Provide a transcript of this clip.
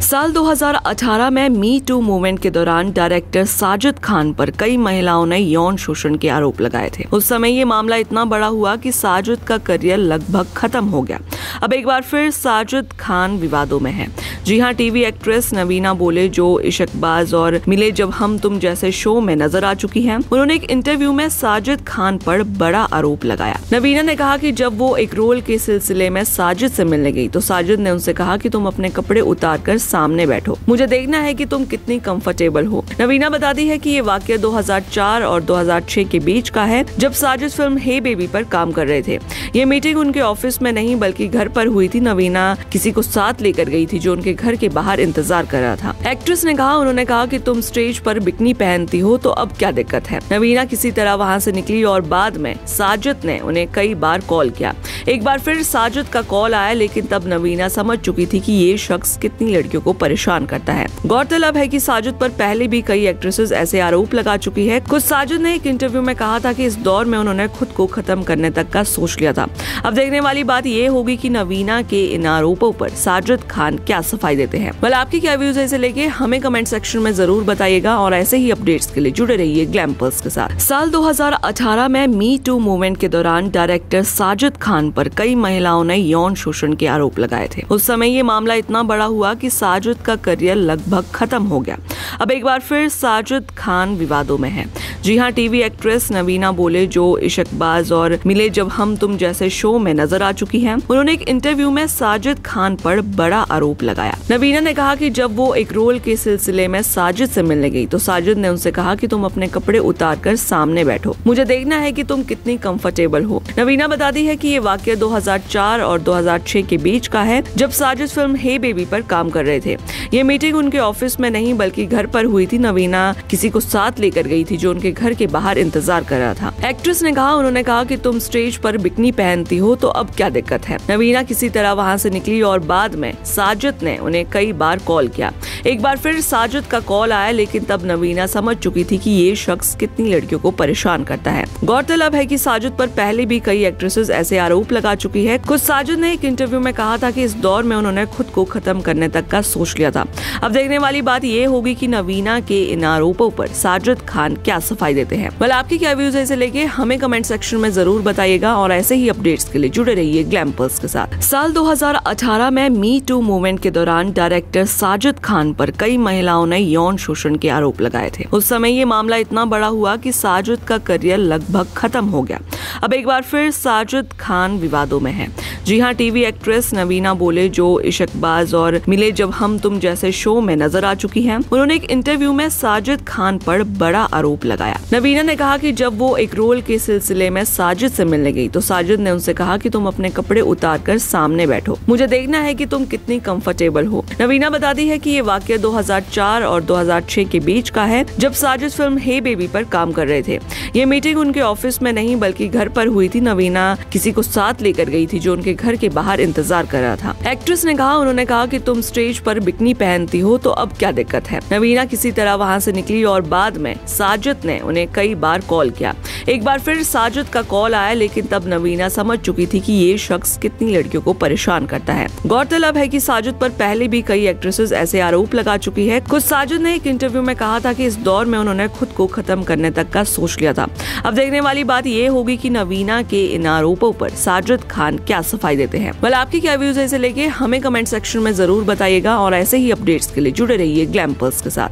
साल 2018 में मी to movement के दौरान डायरेक्टर साजिद खान पर कई महिलाओं ने यौन शोषण के आरोप लगाए थे। उस समय ये मामला इतना बड़ा हुआ कि साजिद का करियर लगभग खत्म हो गया। अब एक बार फिर साजिद खान विवादों में है। जी हाँ, टीवी एक्ट्रेस नवीना बोले, जो इश्कबाज और मिले जब हम तुम जैसे शो में नजर आ चुकी हैं, उन्होंने एक इंटरव्यू में साजिद खान पर बड़ा आरोप लगाया। नवीना ने कहा कि जब वो एक रोल के सिलसिले में साजिद से मिलने गई तो साजिद ने उनसे कहा कि तुम अपने कपड़े उतार कर सामने बैठो, मुझे देखना है कि तुम कितनी कंफर्टेबल हो। नवीना बताती है कि ये वाकया 2004 और 2006 के बीच का है, जब साजिद फिल्म हे बेबी पर काम कर रहे थे। ये मीटिंग उनके ऑफिस में नहीं बल्कि घर पर हुई थी। नवीना किसी को साथ लेकर गई थी जो उनके घर के बाहर इंतजार कर रहा था। एक्ट्रेस ने कहा, उन्होंने कहा कि तुम स्टेज पर बिकनी पहनती हो तो अब क्या दिक्कत है। नवीना किसी तरह वहाँ से निकली और बाद में साजिद ने उन्हें कई बार कॉल किया। एक बार फिर साजिद का कॉल आया, लेकिन तब नवीना समझ चुकी थी कि ये शख्स कितनी लड़कियों को परेशान करता है। गौरतलब है कि साजिद पर पहले भी कई एक्ट्रेसेस ऐसे आरोप लगा चुकी है। खुद साजिद ने एक इंटरव्यू में कहा था कि इस दौर में उन्होंने खुद को खत्म करने तक का सोच लिया था। अब देखने वाली बात ये होगी कि नवीना के इन आरोपों पर साजिद खान क्या सफाई देते हैं। well, आपकी क्या व्यूज है इसे लेके हमें कमेंट सेक्शन में जरूर बताइएगा और ऐसे ही अपडेट्स के लिए जुड़े रहिए ग्लैम पल्स के साथ। साल 2018 में मी टू मूवमेंट के दौरान डायरेक्टर साजिद खान पर कई महिलाओं ने यौन शोषण के आरोप लगाए थे। उस समय ये मामला इतना बड़ा हुआ कि साजिद का करियर लगभग खत्म हो गया। अब एक बार फिर साजिद खान विवादों में है। जी हाँ, टीवी एक्ट्रेस नवीना बोले, जो इश्कबाज और मिले जब हम तुम जैसे शो में नजर आ चुकी हैं, उन्होंने एक इंटरव्यू में साजिद खान पर बड़ा आरोप लगाया। नवीना ने कहा कि जब वो एक रोल के सिलसिले में साजिद से मिलने गई तो साजिद ने उनसे कहा कि तुम अपने कपड़े उतार कर सामने बैठो, मुझे देखना है कि तुम कितनी कंफर्टेबल हो। नवीना बताती है कि ये वाकया 2004 और 2006 के बीच का है, जब साजिद फिल्म हे बेबी पर काम कर रहे थे। ये मीटिंग उनके ऑफिस में नहीं बल्कि घर पर हुई थी। नवीना किसी को साथ लेकर गई थी जो उनके घर के बाहर इंतजार कर रहा था। एक्ट्रेस ने कहा, उन्होंने कहा कि तुम स्टेज पर बिकनी पहनती हो तो अब क्या दिक्कत है। नवीना किसी तरह वहाँ से निकली और बाद में साजिद ने उन्हें कई बार कॉल किया। एक बार फिर साजिद का कॉल आया, लेकिन तब नवीना समझ चुकी थी कि ये शख्स कितनी लड़कियों को परेशान करता है। गौरतलब है कि साजिद पर पहले भी कई एक्ट्रेसेस ऐसे आरोप लगा चुकी है। खुद साजिद ने एक इंटरव्यू में कहा था कि इस दौर में उन्होंने खुद को खत्म करने तक का सोच लिया था। अब देखने वाली बात ये होगी कि नवीना के इन आरोपों पर साजिद खान क्या सफाई देते हैं। well, आपकी क्या व्यूज है इसे लेके हमें कमेंट सेक्शन में जरूर बताइएगा और ऐसे ही अपडेट्स के लिए जुड़े रहिए ग्लैम पल्स के साथ। साल 2018 में मी टू मूवमेंट के दौरान डायरेक्टर साजिद खान पर कई महिलाओं ने यौन शोषण के आरोप लगाए थे। उस समय ये मामला इतना बड़ा हुआ कि साजिद का करियर लगभग खत्म हो गया। अब एक बार फिर साजिद खान विवादों में है। जी हाँ, टीवी एक्ट्रेस नवीना बोले, जो इश्कबाज और मिले जब हम तुम जैसे शो में नजर आ चुकी हैं, उन्होंने एक इंटरव्यू में साजिद खान पर बड़ा आरोप लगाया। नवीना ने कहा कि जब वो एक रोल के सिलसिले में साजिद से मिलने गई तो साजिद ने उनसे कहा कि तुम अपने कपड़े उतार कर सामने बैठो, मुझे देखना है कि तुम कितनी कंफर्टेबल हो। नवीना बताती है कि ये वाकया 2004 और 2006 के बीच का है, जब साजिद फिल्म हे बेबी पर काम कर रहे थे। ये मीटिंग उनके ऑफिस में नहीं बल्कि घर पर हुई थी। नवीना किसी को साथ लेकर गई थी जो उनके घर के बाहर इंतजार कर रहा था। एक्ट्रेस ने कहा, उन्होंने कहा कि तुम स्टेज पर बिकनी पहनती हो तो अब क्या दिक्कत है। नवीना किसी तरह वहाँ से निकली और बाद में साजिद ने उन्हें कई बार कॉल किया। एक बार फिर साजिद का कॉल आया, लेकिन तब नवीना समझ चुकी थी कि ये शख्स कितनी लड़कियों को परेशान करता है। गौरतलब है कि साजिद पर पहले भी कई एक्ट्रेसेस ऐसे आरोप लगा चुकी है। खुद साजिद ने एक इंटरव्यू में कहा था कि इस दौर में उन्होंने खुद को खत्म करने तक का सोच लिया था। अब देखने वाली बात ये होगी कि नवीना के इन आरोपों पर साजिद खान क्या सफाई देते हैं। well, आपकी क्या व्यूज है इसे लेके हमें कमेंट सेक्शन में जरूर बताइएगा और ऐसे ही अपडेट्स के लिए जुड़े रहिए ग्लैम पल्स के साथ।